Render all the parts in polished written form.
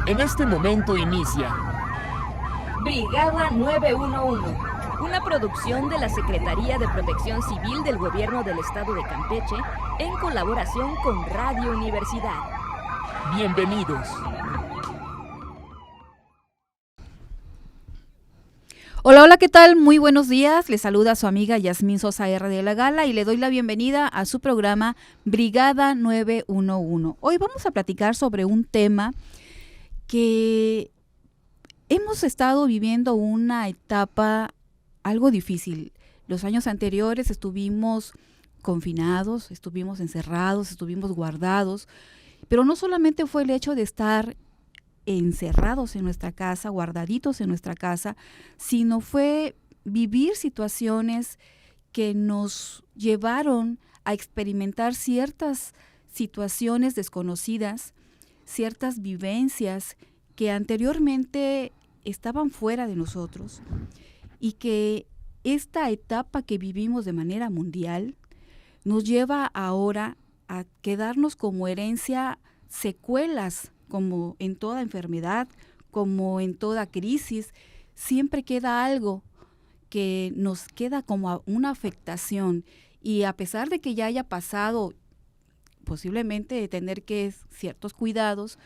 En este momento inicia Brigada 911, una producción de la Secretaría de Protección Civil del Gobierno del Estado de Campeche en colaboración con Radio Universidad. Bienvenidos. Hola, hola, ¿qué tal? Muy buenos días. Les saluda su amiga Yasmín Sosa R. de la Gala y le doy la bienvenida a su programa Brigada 911. Hoy vamos a platicar sobre un tema que hemos estado viviendo una etapa algo difícil. Los años anteriores estuvimos confinados, estuvimos encerrados, estuvimos guardados, pero no solamente fue el hecho de estar encerrados en nuestra casa, guardaditos en nuestra casa, sino fue vivir situaciones que nos llevaron a experimentar ciertas situaciones desconocidas, ciertas vivencias que anteriormente estaban fuera de nosotros y que esta etapa que vivimos de manera mundial nos lleva ahora a quedarnos como herencia secuelas, como en toda enfermedad, como en toda crisis, siempre queda algo que nos queda como una afectación y a pesar de que ya haya pasado posiblemente tener que ciertos cuidados,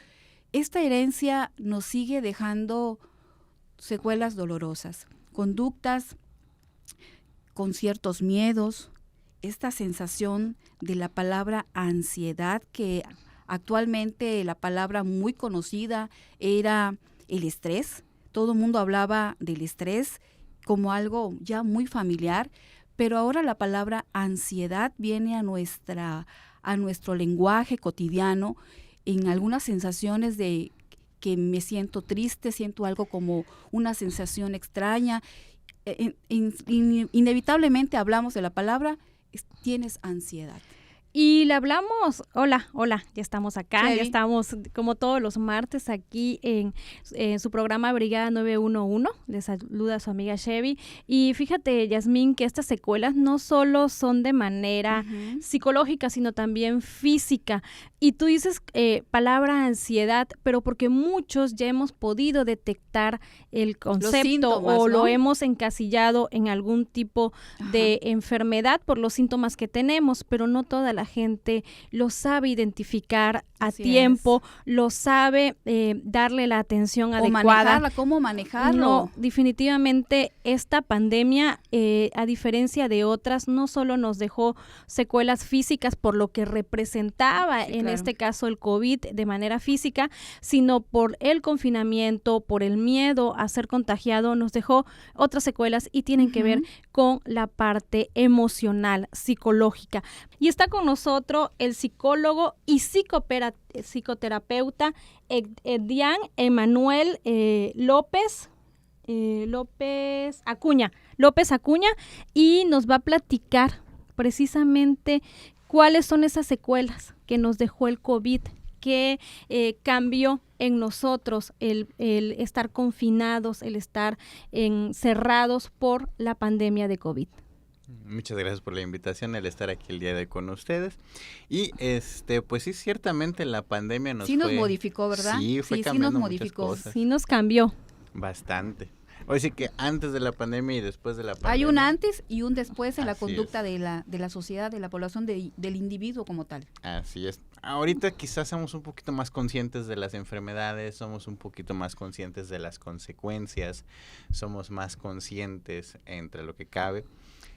esta herencia nos sigue dejando secuelas dolorosas, conductas con ciertos miedos, esta sensación de la palabra ansiedad, que actualmente la palabra muy conocida era el estrés. Todo el mundo hablaba del estrés como algo ya muy familiar, pero ahora la palabra ansiedad viene a nuestro lenguaje cotidiano en algunas sensaciones de que me siento triste, siento algo como una sensación extraña. Inevitablemente hablamos de la palabra, tienes ansiedad. Y le hablamos, hola, ya estamos acá, Chevy. Ya estamos como todos los martes aquí en su programa Brigada 911, les saluda su amiga Chevy, y fíjate, Yasmín, que estas secuelas no solo son de manera psicológica, sino también física, y tú dices palabra ansiedad, pero porque muchos ya hemos podido detectar el concepto síntomas, o ¿no? lo hemos encasillado en algún tipo de enfermedad por los síntomas que tenemos, pero no toda la gente lo sabe identificar a tiempo, lo sabe darle la atención adecuada. ¿Cómo manejarlo? No, definitivamente esta pandemia, a diferencia de otras, no solo nos dejó secuelas físicas por lo que representaba, en este caso el COVID de manera física, sino por el confinamiento, por el miedo a ser contagiado, nos dejó otras secuelas y tienen que ver con la parte emocional, psicológica. Y está con nosotros el psicólogo y psicoterapeuta Edian Emanuel López Acuña, y nos va a platicar precisamente cuáles son esas secuelas que nos dejó el COVID, que cambió en nosotros el estar confinados, el estar encerrados por la pandemia de COVID. Muchas gracias por la invitación, el estar aquí el día de hoy con ustedes. Y pues sí, ciertamente la pandemia nos modificó, ¿verdad? Sí, fue cambiando muchas cosas. Sí nos cambió. Bastante. Oye, sí que antes de la pandemia y después de la pandemia. Hay un antes y un después en la conducta es. de la sociedad, de la población, del individuo como tal. Así es. Ahorita quizás somos un poquito más conscientes de las enfermedades, somos un poquito más conscientes de las consecuencias, somos más conscientes, entre lo que cabe,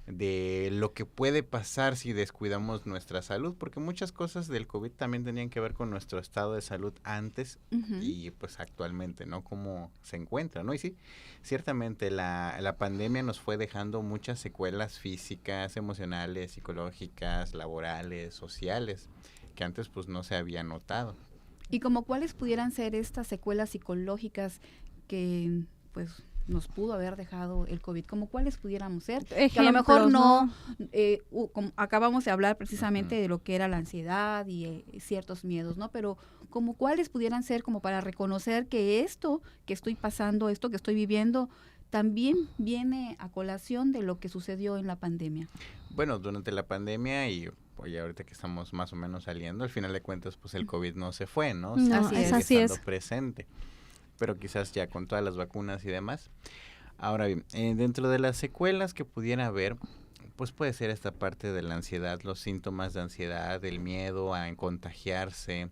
de lo que puede pasar si descuidamos nuestra salud, porque muchas cosas del COVID también tenían que ver con nuestro estado de salud antes y pues actualmente, ¿no? Cómo se encuentra, ¿no? Y sí, ciertamente la pandemia nos fue dejando muchas secuelas físicas, emocionales, psicológicas, laborales, sociales, que antes pues no se había notado. ¿Y como cuáles pudieran ser estas secuelas psicológicas que pues nos pudo haber dejado el COVID? ¿Como cuáles pudiéramos ser? Ejemplos, que a lo mejor no, como acabamos de hablar precisamente de lo que era la ansiedad y ciertos miedos, ¿no? Pero como cuáles pudieran ser como para reconocer que esto que estoy pasando, esto que estoy viviendo, también viene a colación de lo que sucedió en la pandemia. Bueno, durante la pandemia y Oye, ahorita que estamos más o menos saliendo, al final de cuentas, pues el COVID no se fue, ¿no? No, Sigue así es. estando presente, pero quizás ya con todas las vacunas y demás. Ahora bien, dentro de las secuelas que pudiera haber, pues puede ser esta parte de la ansiedad, los síntomas de ansiedad, el miedo a contagiarse.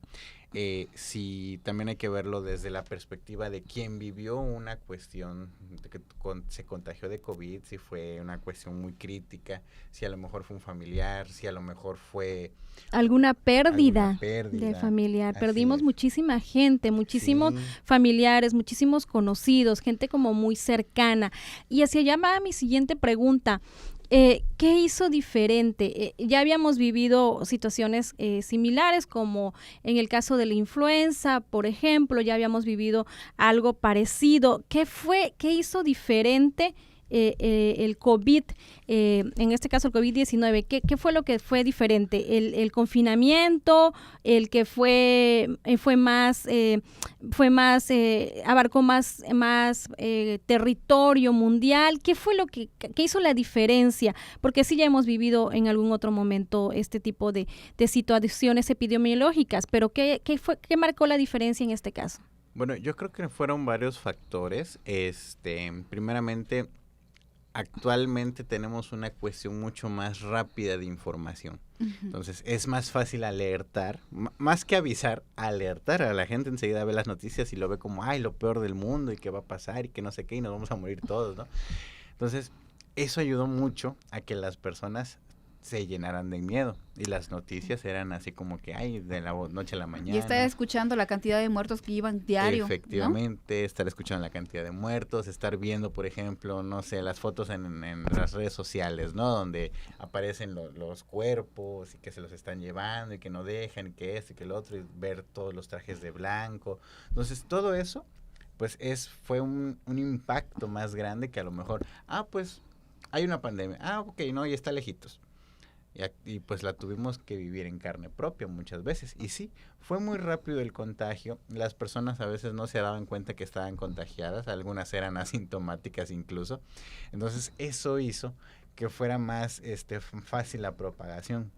Si también hay que verlo desde la perspectiva de quien vivió una cuestión de que se contagió de COVID, si fue una cuestión muy crítica, si a lo mejor fue un familiar, si a lo mejor fue alguna pérdida pérdida de familiar. así Perdimos es. muchísima gente, muchísimos Sí. familiares, muchísimos conocidos, gente como muy cercana. Y hacia allá va mi siguiente pregunta. ¿Qué hizo diferente? Ya habíamos vivido situaciones similares, como en el caso de la influenza, por ejemplo, ya habíamos vivido algo parecido. ¿Qué hizo diferente el COVID, en este caso el COVID-19? ¿Qué fue lo que fue diferente? ¿El confinamiento, el que abarcó más territorio mundial? ¿Qué fue lo que hizo la diferencia? Porque sí ya hemos vivido en algún otro momento este tipo de situaciones epidemiológicas, pero ¿qué marcó la diferencia en este caso? Bueno, yo creo que fueron varios factores. Primeramente, actualmente tenemos una cuestión mucho más rápida de información. Entonces, es más fácil alertar, más que avisar, alertar a la gente. Enseguida ve las noticias y lo ve como, ay, lo peor del mundo y qué va a pasar y que no sé qué y nos vamos a morir todos, ¿no? Entonces, eso ayudó mucho a que las personas se llenaran de miedo y las noticias eran así como que ay, de la noche a la mañana. Y estar escuchando la cantidad de muertos que iban diario, efectivamente, ¿no? Estar escuchando la cantidad de muertos, estar viendo, por ejemplo, no sé, las fotos en las redes sociales, ¿no? Donde aparecen los cuerpos y que se los están llevando y que no dejan y que esto y que el otro, y ver todos los trajes de blanco. Entonces, todo eso, pues fue un impacto más grande que a lo mejor, pues hay una pandemia, ok, no, y está lejitos. Y pues la tuvimos que vivir en carne propia muchas veces. Y sí, fue muy rápido el contagio. Las personas a veces no se daban cuenta que estaban contagiadas. Algunas eran asintomáticas incluso. Entonces eso hizo que fuera más fácil la propagación.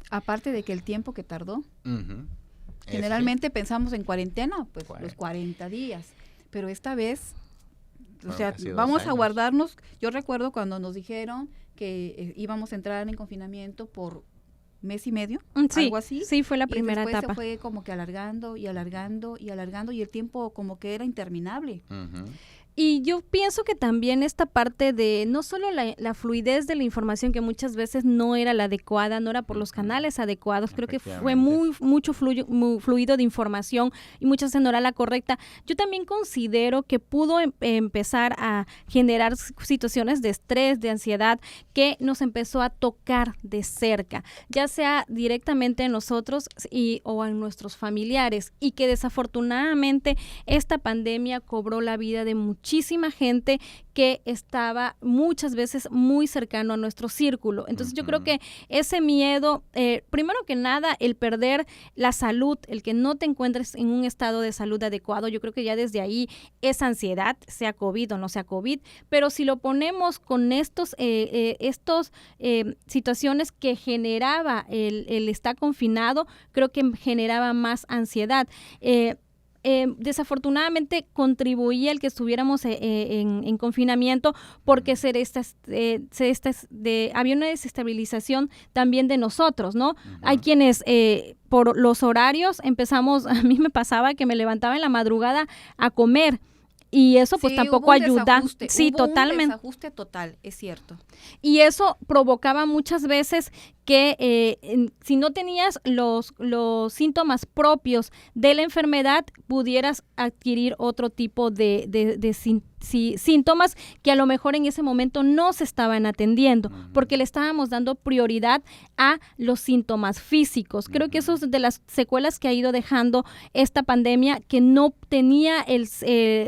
Aparte de que el tiempo que tardó. Uh-huh. Generalmente pensamos en cuarentena, pues los 40 días. Pero esta vez, o sea, vamos a guardarnos. Yo recuerdo cuando nos dijeron que íbamos a entrar en confinamiento por mes y medio, algo así. Sí, fue la primera etapa. Se fue como que alargando y alargando y alargando y el tiempo como que era interminable. Uh-huh. Y yo pienso que también esta parte de no solo la fluidez de la información, que muchas veces no era la adecuada, no era por los canales adecuados, creo que fue mucho fluido de información y muchas veces no era la correcta. Yo también considero que pudo empezar a generar situaciones de estrés, de ansiedad, que nos empezó a tocar de cerca, ya sea directamente en nosotros o en nuestros familiares, y que desafortunadamente esta pandemia cobró la vida de muchísima gente que estaba muchas veces muy cercano a nuestro círculo. Entonces yo creo que ese miedo, primero que nada, el perder la salud, el que no te encuentres en un estado de salud adecuado, yo creo que ya desde ahí es ansiedad, sea COVID o no sea COVID, pero si lo ponemos con estos situaciones que generaba el estar confinado, creo que generaba más ansiedad. Desafortunadamente contribuía el que estuviéramos en confinamiento, porque había una desestabilización también de nosotros, ¿no? Uh-huh. Hay quienes por los horarios empezamos, a mí me pasaba que me levantaba en la madrugada a comer, y eso pues tampoco ayuda. Sí, totalmente. Un desajuste total, es cierto. Y eso provocaba muchas veces que si no tenías los síntomas propios de la enfermedad, pudieras adquirir otro tipo de síntomas que a lo mejor en ese momento no se estaban atendiendo, porque le estábamos dando prioridad a los síntomas físicos. Creo que eso es de las secuelas que ha ido dejando esta pandemia, que no tenía el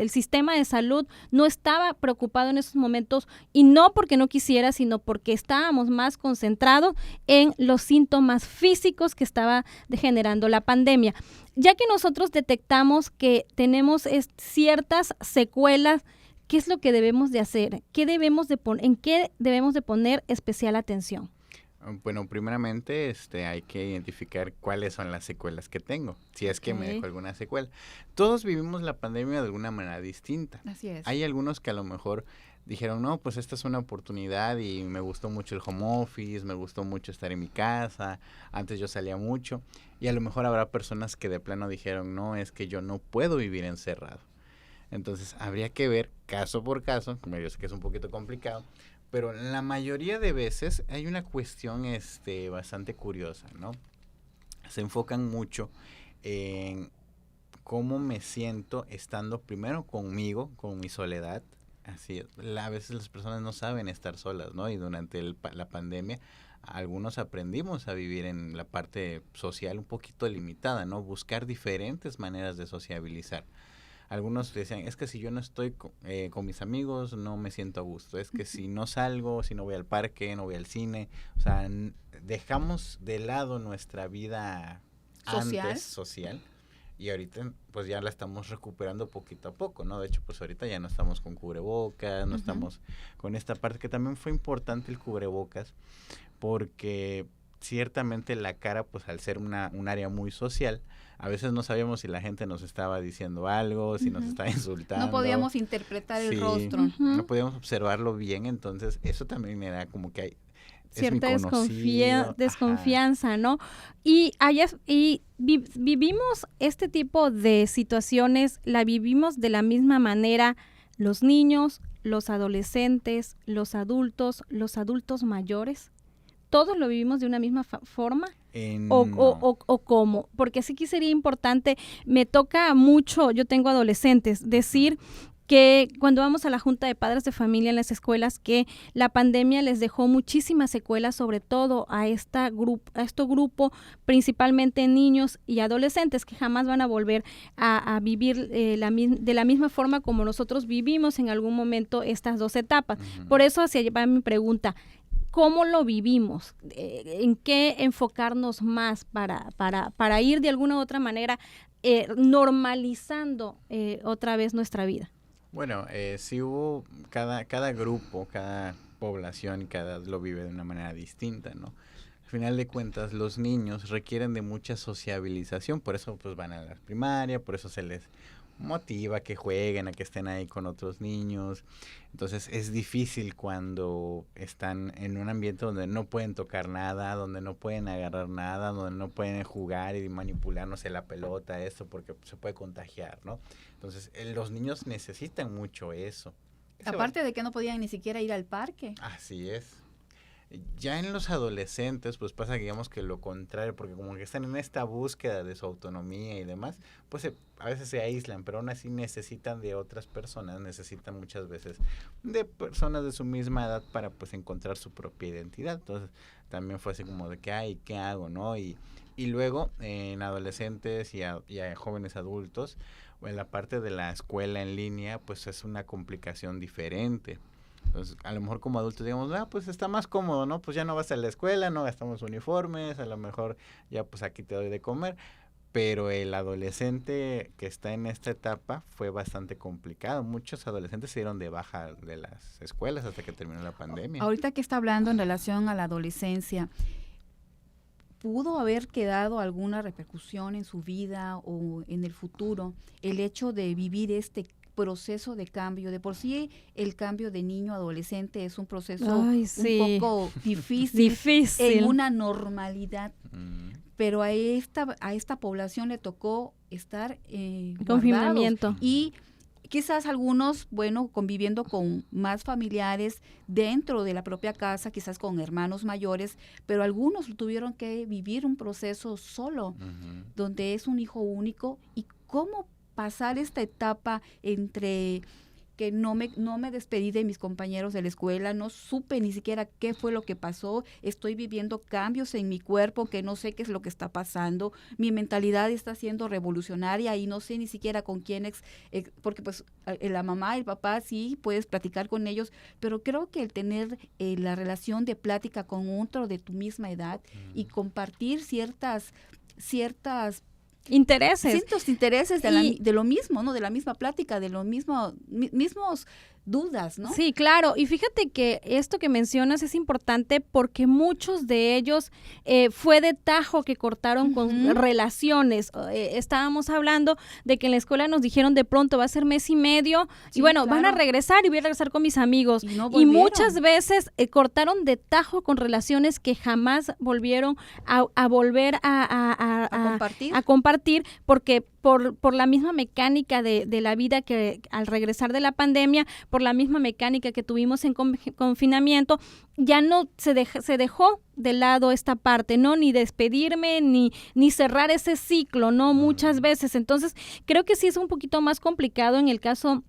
sistema de salud, no estaba preocupado en esos momentos, y no porque no quisiera, sino porque estábamos más concentrados en los síntomas físicos que estaba generando la pandemia. Ya que nosotros detectamos que tenemos ciertas secuelas, ¿qué es lo que debemos de hacer? ¿En qué debemos de poner especial atención? Bueno, primeramente hay que identificar cuáles son las secuelas que tengo, si es que me dejó alguna secuela. Todos vivimos la pandemia de alguna manera distinta. Así es. Hay algunos que a lo mejor dijeron, no, pues esta es una oportunidad y me gustó mucho el home office, me gustó mucho estar en mi casa, antes yo salía mucho, y a lo mejor habrá personas que de plano dijeron, no, es que yo no puedo vivir encerrado. Entonces habría que ver caso por caso, como yo sé que es un poquito complicado, pero la mayoría de veces hay una cuestión bastante curiosa, ¿no? Se enfocan mucho en cómo me siento estando primero conmigo, con mi soledad. Así es. A veces las personas no saben estar solas, ¿no? Y durante la pandemia algunos aprendimos a vivir en la parte social un poquito limitada, ¿no? Buscar diferentes maneras de sociabilizar. Algunos decían, es que si yo no estoy con mis amigos, no me siento a gusto. Es que si no salgo, si no voy al parque, no voy al cine. O sea, dejamos de lado nuestra vida antes social. Y ahorita pues ya la estamos recuperando poquito a poco, ¿no? De hecho, pues ahorita ya no estamos con cubrebocas, no estamos con esta parte, que también fue importante el cubrebocas, porque ciertamente la cara, pues al ser un área muy social, a veces no sabíamos si la gente nos estaba diciendo algo, si nos estaba insultando. No podíamos interpretar el rostro. No podíamos observarlo bien, entonces eso también era como que hay cierta desconfianza, ¿no? Y vivimos este tipo de situaciones, la vivimos de la misma manera los niños, los adolescentes, los adultos mayores. ¿Todos lo vivimos de una misma forma? No. ¿O cómo? Porque sí que sería importante, me toca mucho, yo tengo adolescentes, decir que cuando vamos a la Junta de Padres de Familia en las escuelas, que la pandemia les dejó muchísimas secuelas, sobre todo a este grupo, principalmente niños y adolescentes, que jamás van a volver a vivir de la misma forma como nosotros vivimos en algún momento estas dos etapas. Por eso hacia allá va mi pregunta. ¿Cómo lo vivimos? ¿En qué enfocarnos más para ir de alguna u otra manera normalizando otra vez nuestra vida? Bueno, sí hubo cada grupo, cada población, lo vive de una manera distinta, ¿no? Al final de cuentas, los niños requieren de mucha sociabilización, por eso pues van a la primaria, por eso se les motiva a que jueguen, a que estén ahí con otros niños. Entonces es difícil cuando están en un ambiente donde no pueden tocar nada, donde no pueden agarrar nada, donde no pueden jugar y manipular, no sé, la pelota, esto, porque se puede contagiar, ¿no? Entonces los niños necesitan mucho eso. Aparte de que no podían ni siquiera ir al parque. Así es. Ya en los adolescentes, pues pasa, digamos, que lo contrario, porque como que están en esta búsqueda de su autonomía y demás, pues a veces se aíslan, pero aún así necesitan de otras personas, necesitan muchas veces de personas de su misma edad para pues encontrar su propia identidad. Entonces también fue así como de que, ay, ¿qué hago, no? Y luego en adolescentes y a jóvenes adultos, o en la parte de la escuela en línea, pues es una complicación diferente. Entonces, a lo mejor como adultos digamos, pues está más cómodo, ¿no? Pues ya no vas a la escuela, no gastamos uniformes, a lo mejor ya pues aquí te doy de comer. Pero el adolescente que está en esta etapa fue bastante complicado. Muchos adolescentes se dieron de baja de las escuelas hasta que terminó la pandemia. Ahorita que está hablando en relación a la adolescencia, ¿pudo haber quedado alguna repercusión en su vida o en el futuro el hecho de vivir este proceso de cambio? De por sí el cambio de niño a adolescente es un proceso un poco difícil en una normalidad, pero a esta población le tocó estar confinamiento y quizás algunos, bueno, conviviendo con más familiares dentro de la propia casa, quizás con hermanos mayores, pero algunos tuvieron que vivir un proceso solo, donde es un hijo único. ¿Y cómo pasar esta etapa entre que no me despedí de mis compañeros de la escuela, no supe ni siquiera qué fue lo que pasó, estoy viviendo cambios en mi cuerpo que no sé qué es lo que está pasando, mi mentalidad está siendo revolucionaria y no sé ni siquiera con quién, porque pues la mamá, el papá, sí, puedes platicar con ellos, pero creo que el tener la relación de plática con otro de tu misma edad y compartir ciertas intereses. Distintos intereses de lo mismo, ¿no? De la misma plática, de los mismos dudas, ¿no? Sí, claro. Y fíjate que esto que mencionas es importante porque muchos de ellos fue de tajo que cortaron con relaciones. Estábamos hablando de que en la escuela nos dijeron de pronto va a ser mes y medio y bueno, claro. van a regresar y voy a regresar con mis amigos. Y muchas veces cortaron de tajo con relaciones que jamás volvieron a volver a compartir porque por la misma mecánica de la vida que al regresar de la pandemia, por la misma mecánica que tuvimos en confinamiento, ya no se dejó de lado esta parte, ¿no? Ni despedirme, ni cerrar ese ciclo, ¿no? Muchas veces. Entonces, creo que sí es un poquito más complicado en el caso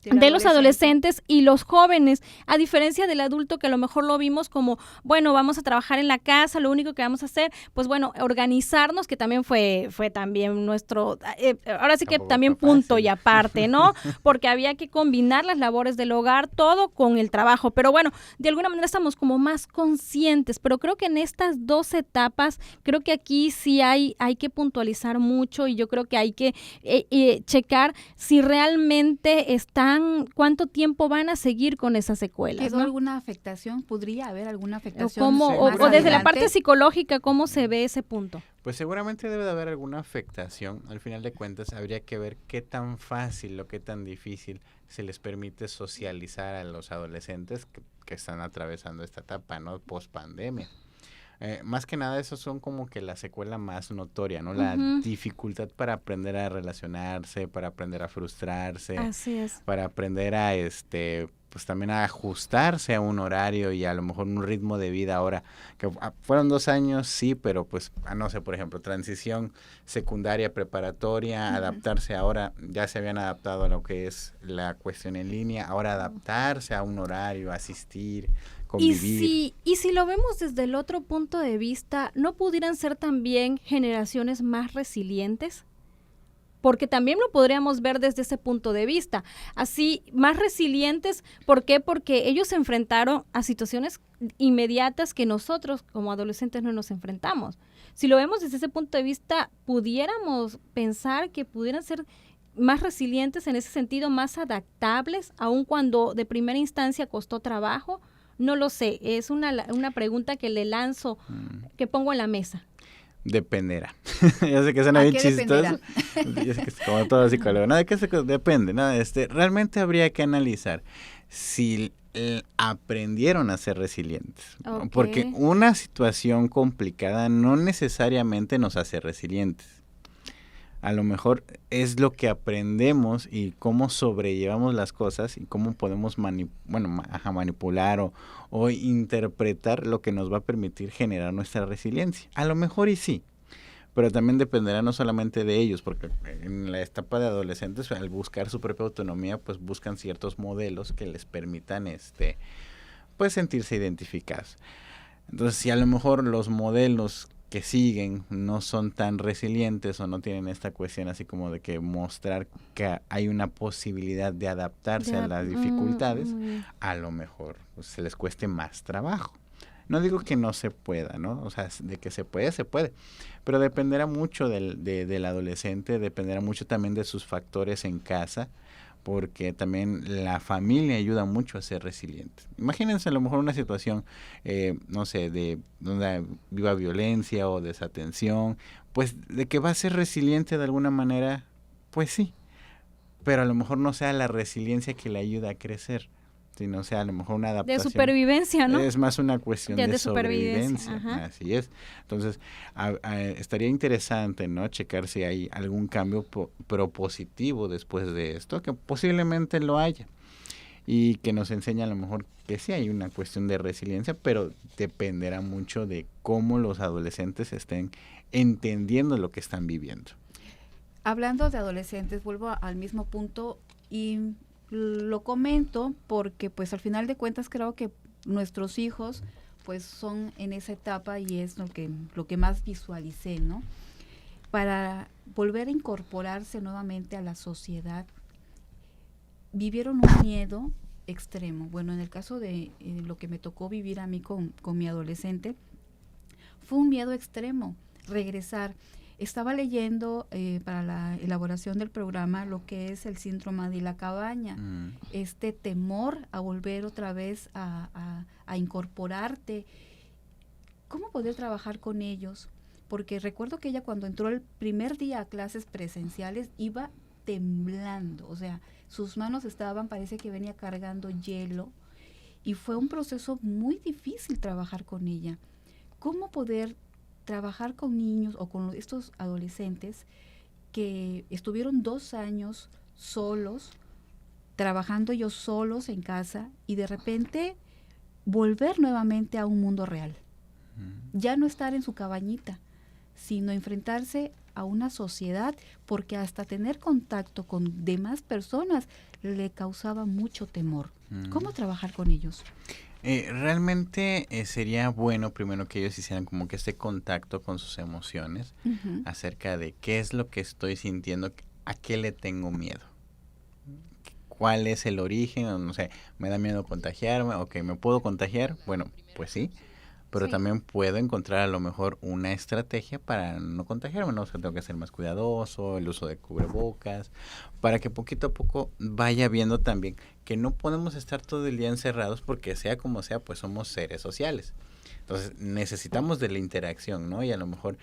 de los adolescentes y los jóvenes, a diferencia del adulto que a lo mejor lo vimos como, bueno, vamos a trabajar en la casa, lo único que vamos a hacer, pues bueno, organizarnos, que también fue también nuestro, ahora sí que también punto y aparte, ¿no? Porque había que combinar las labores del hogar, todo con el trabajo, pero bueno, de alguna manera estamos como más conscientes, pero creo que en estas 2 etapas, creo que aquí sí hay que puntualizar mucho y yo creo que hay que checar si realmente cuánto tiempo van a seguir con esas secuelas. ¿Quedó ¿no? alguna afectación? ¿Podría haber alguna afectación? O desde la parte psicológica, ¿cómo se ve ese punto? Pues seguramente debe de haber alguna afectación. Al final de cuentas, habría que ver qué tan fácil o qué tan difícil se les permite socializar a los adolescentes que están atravesando esta etapa, ¿no? Post pandemia. Más que nada, eso son como que la secuela más notoria, ¿no? La dificultad para aprender a relacionarse, para aprender a frustrarse. Así es. Para aprender a, pues también a ajustarse a un horario y a lo mejor un ritmo de vida ahora, que fueron 2 años, sí, pero pues, no sé, por ejemplo, transición secundaria, preparatoria, adaptarse ahora, ya se habían adaptado a lo que es la cuestión en línea, ahora adaptarse a un horario, asistir, convivir. Y si lo vemos desde el otro punto de vista, ¿no pudieran ser también generaciones más resilientes? Porque también lo podríamos ver desde ese punto de vista. Así, más resilientes, ¿por qué? Porque ellos se enfrentaron a situaciones inmediatas que nosotros como adolescentes no nos enfrentamos. Si lo vemos desde ese punto de vista, pudiéramos pensar que pudieran ser más resilientes en ese sentido, más adaptables, aun cuando de primera instancia costó trabajo. No lo sé, es una pregunta que le lanzo, que pongo en la mesa. Dependerá. Yo sé que suena bien chistoso. Yo sé que es como todo psicólogo. No, ¿de qué depende? ¿No? Realmente habría que analizar si aprendieron a ser resilientes. Okay. Porque una situación complicada no necesariamente nos hace resilientes. A lo mejor es lo que aprendemos y cómo sobrellevamos las cosas y cómo podemos manipular o interpretar lo que nos va a permitir generar nuestra resiliencia. A lo mejor y sí, pero también dependerá no solamente de ellos, porque en la etapa de adolescentes, al buscar su propia autonomía, pues buscan ciertos modelos que les permitan pues sentirse identificados. Entonces, si a lo mejor los modelos que siguen no son tan resilientes o no tienen esta cuestión así como de que mostrar que hay una posibilidad de adaptarse a las dificultades, a lo mejor pues, se les cueste más trabajo. No digo que no se pueda, ¿no? O sea, de que se puede, pero dependerá mucho del adolescente, dependerá mucho también de sus factores en casa, porque también la familia ayuda mucho a ser resilientes. Imagínense a lo mejor una situación, no sé, de donde viva violencia o desatención, pues de que va a ser resiliente de alguna manera, pues sí, pero a lo mejor no sea la resiliencia que le ayuda a crecer, sino sea a lo mejor una adaptación. De supervivencia, ¿no? Es más una cuestión de sobrevivencia. Ajá. Así es. Entonces, estaría interesante, ¿no? Checar si hay algún cambio propositivo después de esto, que posiblemente lo haya. Y que nos enseña a lo mejor que sí hay una cuestión de resiliencia, pero dependerá mucho de cómo los adolescentes estén entendiendo lo que están viviendo. Hablando de adolescentes, vuelvo al mismo punto y lo comento porque pues al final de cuentas creo que nuestros hijos pues son en esa etapa y es lo que más visualicé, ¿no? Para volver a incorporarse nuevamente a la sociedad, vivieron un miedo extremo. Bueno, en el caso de lo que me tocó vivir a mí con mi adolescente, fue un miedo extremo, regresar. Estaba leyendo para la elaboración del programa lo que es el síndrome de la cabaña, este temor a volver otra vez a incorporarte. ¿Cómo poder trabajar con ellos? Porque recuerdo que ella cuando entró el primer día a clases presenciales iba temblando, o sea, sus manos parece que venía cargando hielo, y fue un proceso muy difícil trabajar con ella. ¿Cómo poder trabajar con niños o con estos adolescentes que estuvieron 2 años solos, trabajando ellos solos en casa, y de repente volver nuevamente a un mundo real? Ya no estar en su cabañita, sino enfrentarse a una sociedad, porque hasta tener contacto con demás personas le causaba mucho temor. ¿Cómo trabajar con ellos? Realmente sería bueno primero que ellos hicieran como que este contacto con sus emociones, acerca de qué es lo que estoy sintiendo, a qué le tengo miedo, cuál es el origen, no sé, me da miedo contagiarme, ok, ¿me puedo contagiar? Bueno, pues sí. Pero también puedo encontrar a lo mejor una estrategia para no contagiarme, ¿no? O sea, tengo que ser más cuidadoso, el uso de cubrebocas, para que poquito a poco vaya viendo también que no podemos estar todo el día encerrados, porque sea como sea, pues somos seres sociales. Entonces necesitamos de la interacción, ¿no? Y a lo mejor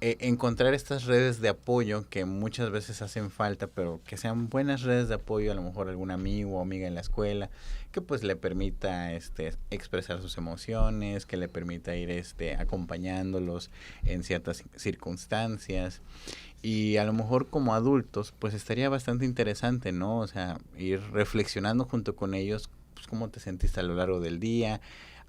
encontrar estas redes de apoyo que muchas veces hacen falta, pero que sean buenas redes de apoyo, a lo mejor algún amigo o amiga en la escuela, que pues le permita expresar sus emociones, que le permita ir acompañándolos en ciertas circunstancias. Y a lo mejor como adultos, pues estaría bastante interesante, ¿no? O sea, ir reflexionando junto con ellos, pues cómo te sentiste a lo largo del día,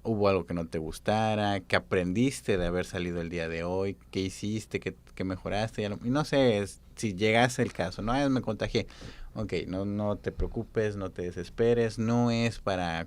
hubo algo que no te gustara, qué aprendiste de haber salido el día de hoy, qué hiciste, qué mejoraste, y no sé, si llegase el caso, no, me contagié, ok, no te preocupes, no te desesperes, no es para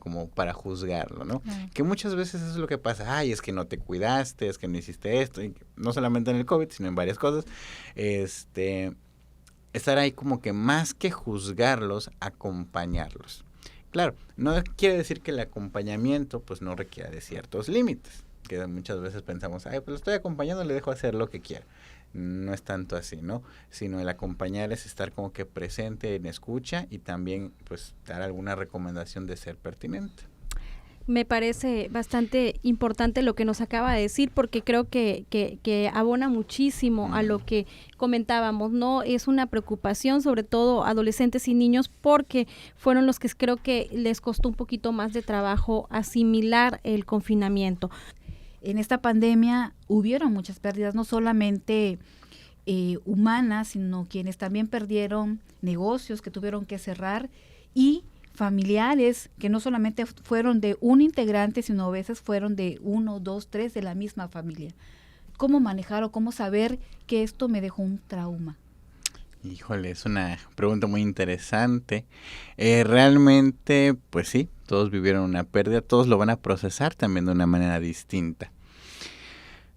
juzgarlo, ¿no? Que muchas veces eso es lo que pasa, ay, es que no te cuidaste, es que no hiciste esto, y no solamente en el COVID, sino en varias cosas, estar ahí como que más que juzgarlos, acompañarlos. Claro, no quiere decir que el acompañamiento pues no requiera de ciertos límites, que muchas veces pensamos, ay, pues lo estoy acompañando, le dejo hacer lo que quiera. No es tanto así, ¿no? Sino el acompañar es estar como que presente en escucha y también pues dar alguna recomendación de ser pertinente. Me parece bastante importante lo que nos acaba de decir, porque creo que abona muchísimo a lo que comentábamos, ¿no? Es una preocupación, sobre todo adolescentes y niños, porque fueron los que creo que les costó un poquito más de trabajo asimilar el confinamiento. En esta pandemia hubieron muchas pérdidas, no solamente humanas, sino quienes también perdieron negocios que tuvieron que cerrar, y familiares que no solamente fueron de un integrante, sino a veces fueron de 1, 2, 3 de la misma familia. ¿Cómo manejar o cómo saber que esto me dejó un trauma? Híjole, es una pregunta muy interesante. Realmente, pues sí, todos vivieron una pérdida, todos lo van a procesar también de una manera distinta.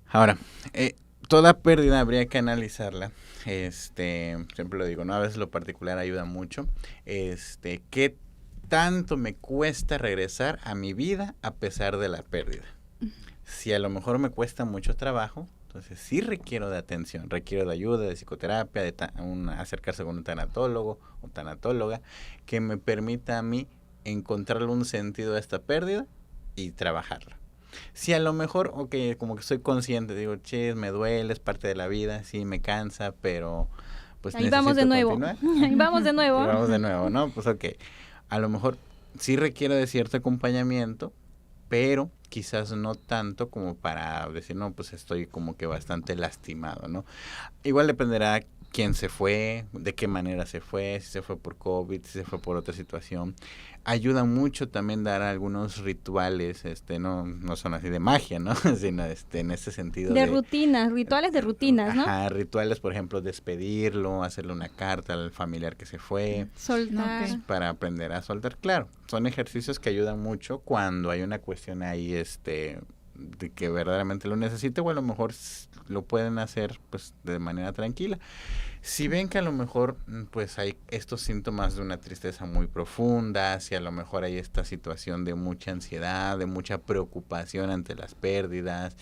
Ahora, toda pérdida habría que analizarla. Siempre lo digo, ¿no? A veces lo particular ayuda mucho. ¿Qué tanto me cuesta regresar a mi vida a pesar de la pérdida? Si a lo mejor me cuesta mucho trabajo, entonces sí requiero de atención, requiero de ayuda, de psicoterapia, de acercarse con un tanatólogo o tanatóloga que me permita a mí encontrarle un sentido a esta pérdida y trabajarla. Si a lo mejor, ok, como que soy consciente, digo, me duele, es parte de la vida, sí, me cansa, pero pues ahí vamos de nuevo. Ahí vamos de nuevo. Ahí vamos de nuevo, ¿no? Pues ok, a lo mejor sí requiero de cierto acompañamiento, pero quizás no tanto como para decir, no, pues estoy como que bastante lastimado, ¿no? Igual dependerá quién se fue, de qué manera se fue, si se fue por COVID, si se fue por otra situación. Ayuda mucho también dar algunos rituales, no son así de magia, ¿no? Sino en ese sentido de rutinas, rituales de rutinas, ¿no? Ajá, rituales, por ejemplo, despedirlo, hacerle una carta al familiar que se fue. Soltar. Pues, para aprender a soltar, claro. Son ejercicios que ayudan mucho cuando hay una cuestión ahí, de que verdaderamente lo necesite, o a lo mejor lo pueden hacer pues de manera tranquila. Si ven que a lo mejor pues hay estos síntomas de una tristeza muy profunda, si a lo mejor hay esta situación de mucha ansiedad, de mucha preocupación ante las pérdidas,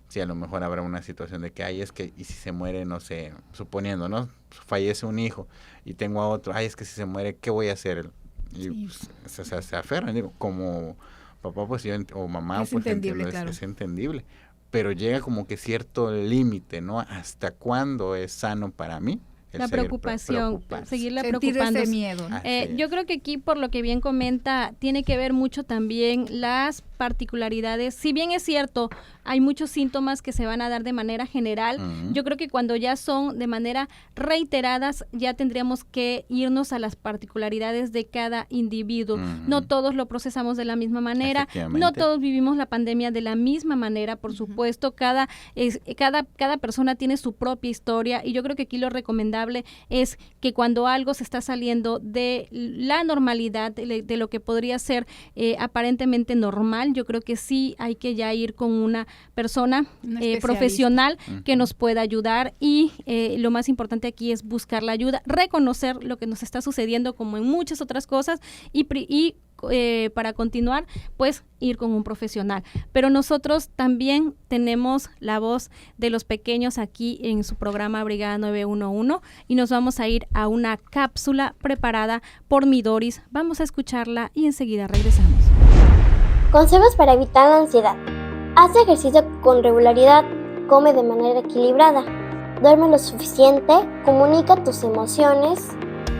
si a lo mejor habrá una situación de que es que, y si se muere, no sé, suponiendo, ¿no? Fallece un hijo y tengo a otro, es que si se muere, ¿qué voy a hacer? Y pues, se aferran, digo, como papá pues o mamá, es pues entendible, claro. es entendible, pero llega como que cierto límite, ¿no? ¿Hasta cuándo es sano para mí? La preocupación, seguirla sentir preocupando. ese miedo. Yo creo que aquí, por lo que bien comenta, tiene que ver mucho también las particularidades. Si bien es cierto, hay muchos síntomas que se van a dar de manera general, yo creo que cuando ya son de manera reiteradas, ya tendríamos que irnos a las particularidades de cada individuo. No todos lo procesamos de la misma manera, no todos vivimos la pandemia de la misma manera, por supuesto, cada persona tiene su propia historia, y yo creo que aquí lo recomendable es que cuando algo se está saliendo de la normalidad, de lo que podría ser aparentemente normal, yo creo que sí hay que ya ir con una persona profesional que nos pueda ayudar, y lo más importante aquí es buscar la ayuda, reconocer lo que nos está sucediendo como en muchas otras cosas, y para continuar, pues ir con un profesional. Pero nosotros también tenemos la voz de los pequeños aquí en su programa Brigada 911, y nos vamos a ir a una cápsula preparada por Midoris. Vamos a escucharla y enseguida regresamos. Consejos para evitar la ansiedad. Haz ejercicio con regularidad, come de manera equilibrada, duerme lo suficiente, comunica tus emociones,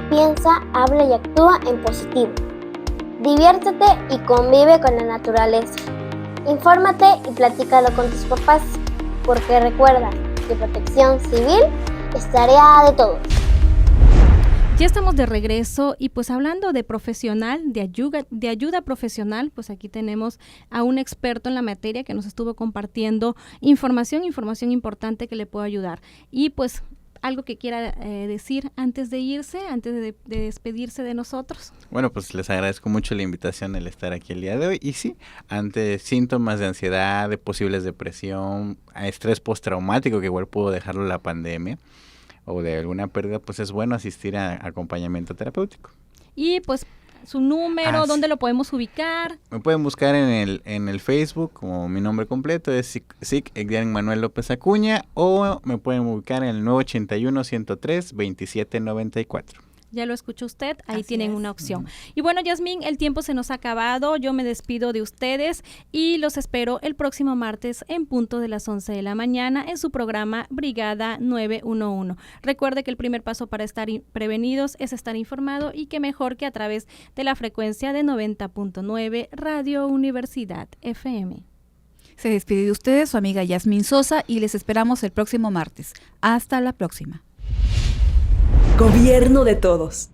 piensa, habla y actúa en positivo. Diviértete y convive con la naturaleza. Infórmate y platícalo con tus papás, porque recuerda que Protección Civil es tarea de todos. Ya estamos de regreso, y pues hablando de profesional, de ayuda profesional, pues aquí tenemos a un experto en la materia que nos estuvo compartiendo información importante que le puede ayudar. Y pues algo que quiera decir antes de irse, antes de despedirse de nosotros. Bueno, pues les agradezco mucho la invitación, el estar aquí el día de hoy. Y sí, ante síntomas de ansiedad, de posibles depresión, estrés postraumático, que igual pudo dejarlo la pandemia, o de alguna pérdida, pues es bueno asistir a acompañamiento terapéutico. Y pues su número, ¿dónde lo podemos ubicar? Me pueden buscar en el Facebook, como mi nombre completo es SIC Edgar Manuel López Acuña, o me pueden ubicar en el 981-103-2794. Ya lo escuchó usted, ahí Así tienen es. una opción. Y bueno, Yasmín, el tiempo se nos ha acabado, yo me despido de ustedes y los espero el próximo martes en punto de las 11 de la mañana en su programa Brigada 911. Recuerde que el primer paso para estar prevenidos es estar informado, y que mejor que a través de la frecuencia de 90.9 Radio Universidad FM. Se despide de ustedes su amiga Yasmín Sosa, y les esperamos el próximo martes. Hasta la próxima. Gobierno de todos.